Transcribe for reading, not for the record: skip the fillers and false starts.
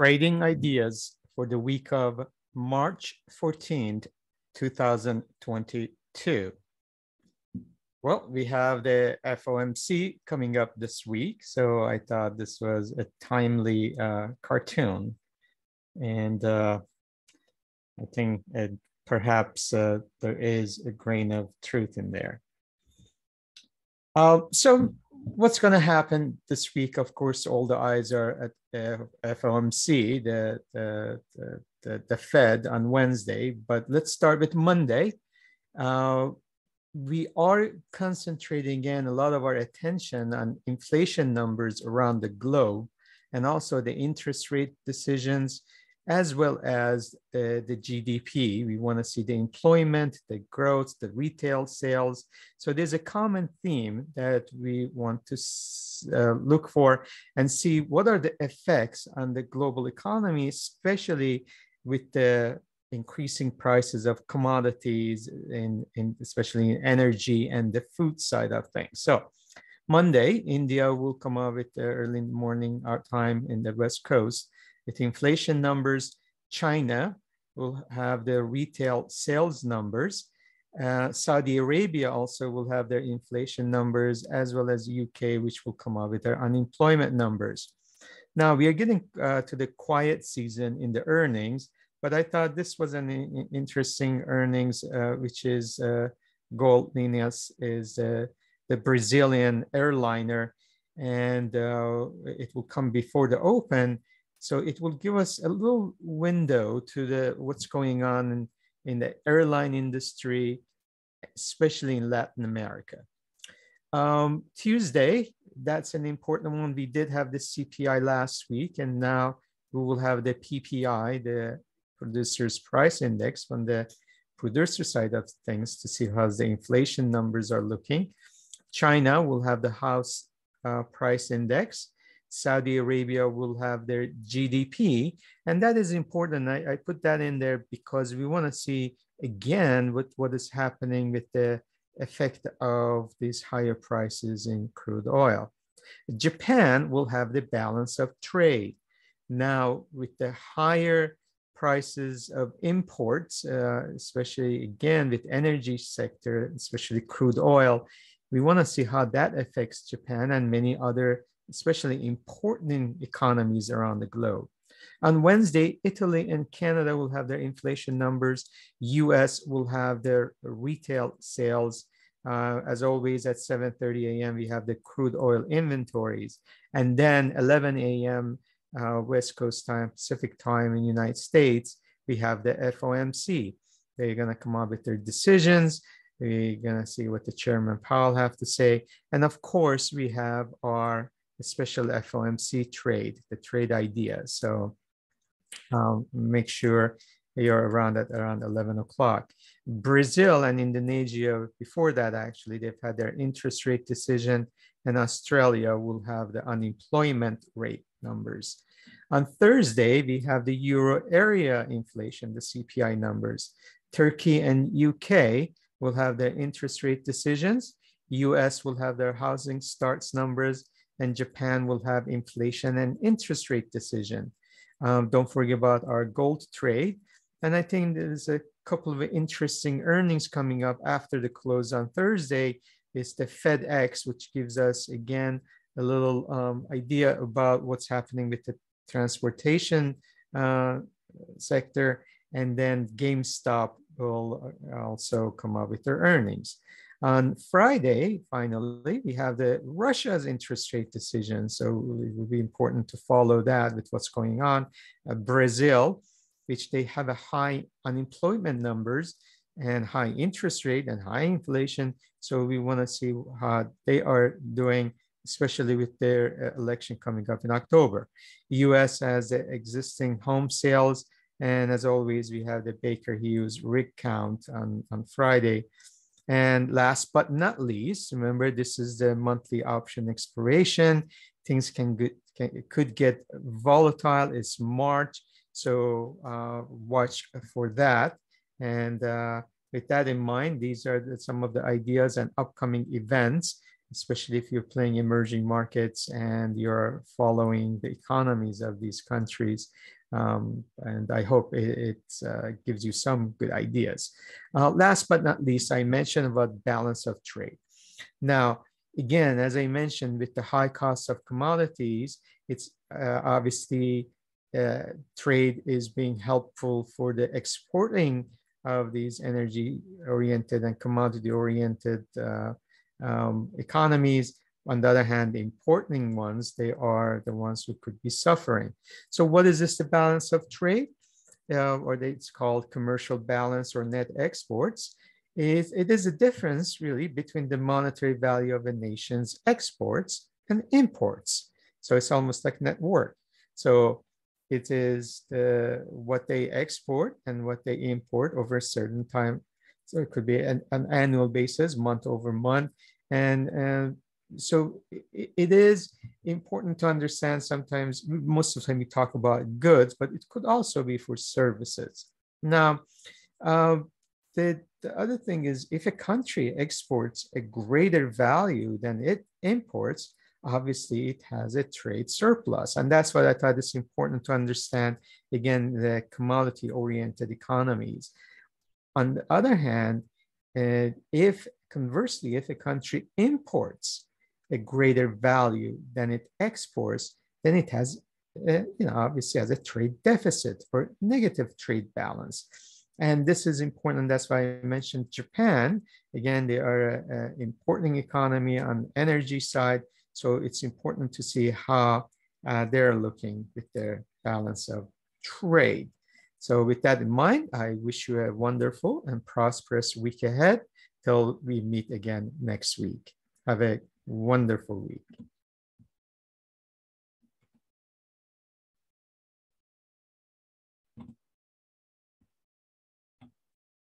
Trading ideas for the week of March 14th, 2022. Well, we have the FOMC coming up this week, so I thought this was a timely cartoon. And I think perhaps there is a grain of truth in there. So what's going to happen this week? Of course, all the eyes are at FOMC, the Fed on Wednesday. But let's start with Monday. We are concentrating again a lot of our attention on inflation numbers around the globe, and also the interest rate decisions, as well as the GDP. We want to see the employment, the growth, the retail sales. So there's a common theme that we want to look for and see what are the effects on the global economy, especially with the increasing prices of commodities, especially in energy and the food side of things. So Monday, India will come up with the early morning our time in the West Coast with inflation numbers. China will have their retail sales numbers. Saudi Arabia also will have their inflation numbers, as well as UK, which will come up with their unemployment numbers. Now we are getting to the quiet season in the earnings, but I thought this was an interesting earnings, which is Gol Linhas, is the Brazilian airliner, and it will come before the open. So it will give us a little window to what's going on in the airline industry, especially in Latin America. Tuesday, that's an important one. We did have the CPI last week, and now we will have the PPI, the Producers Price Index, from the producer side of things to see how the inflation numbers are looking. China will have the House Price Index. Saudi Arabia will have their GDP, and that is important. I put that in there because we want to see again what is happening with the effect of these higher prices in crude oil. Japan will have the balance of trade. Now, with the higher prices of imports, especially again with energy sector, especially crude oil, we want to see how that affects Japan and many other especially important economies around the globe. On Wednesday, Italy and Canada will have their inflation numbers. US will have their retail sales. As always, at 7:30 a.m., we have the crude oil inventories. And then 11 a.m. West Coast time, Pacific time in the United States, we have the FOMC. They're going to come up with their decisions. We're going to see what the Chairman Powell have to say. And of course, we have our special FOMC trade, the trade ideas. So make sure you're around at around 11 o'clock. Brazil and Indonesia, before that, actually, they've had their interest rate decision, and Australia will have the unemployment rate numbers. On Thursday, we have the Euro area inflation, the CPI numbers. Turkey and UK will have their interest rate decisions. US will have their housing starts numbers, and Japan will have inflation and interest rate decision. Don't forget about our gold trade. And I think there's a couple of interesting earnings coming up after the close on Thursday. Is the FedEx, which gives us, again, a little idea about what's happening with the transportation sector. And then GameStop will also come up with their earnings. On Friday, finally, we have Russia's interest rate decision. So it will be important to follow that with what's going on. Brazil, which they have a high unemployment numbers and high interest rate and high inflation. So we want to see how they are doing, especially with their election coming up in October. US has the existing home sales. And as always, we have the Baker Hughes rig count on Friday. And last but not least, remember, this is the monthly option expiration. Things could get volatile. It's March, so watch for that. And with that in mind, these are some of the ideas and upcoming events especially if you're playing emerging markets and you're following the economies of these countries. And I hope it gives you some good ideas. Last but not least, I mentioned about balance of trade. Now, again, as I mentioned, with the high cost of commodities, it's obviously trade is being helpful for the exporting of these energy-oriented and commodity-oriented economies. On the other hand, the importing ones, they are the ones who could be suffering. So what is this, the balance of trade? Or it's called commercial balance or net exports. It is a difference really between the monetary value of a nation's exports and imports. So it's almost like net worth. So it is what they export and what they import over a certain time. So it could be an annual basis, month over month. And so it is important to understand sometimes, most of the time we talk about goods, but it could also be for services. Now, the other thing is if a country exports a greater value than it imports, obviously it has a trade surplus. And that's why I thought it's important to understand, again, the commodity-oriented economies. On the other hand, if conversely, if a country imports a greater value than it exports, then it has, obviously has a trade deficit or negative trade balance. And this is important. That's why I mentioned Japan. Again, they are an importing economy on the energy side. So it's important to see how they're looking with their balance of trade. So with that in mind, I wish you a wonderful and prosperous week ahead till we meet again next week. Have a wonderful week.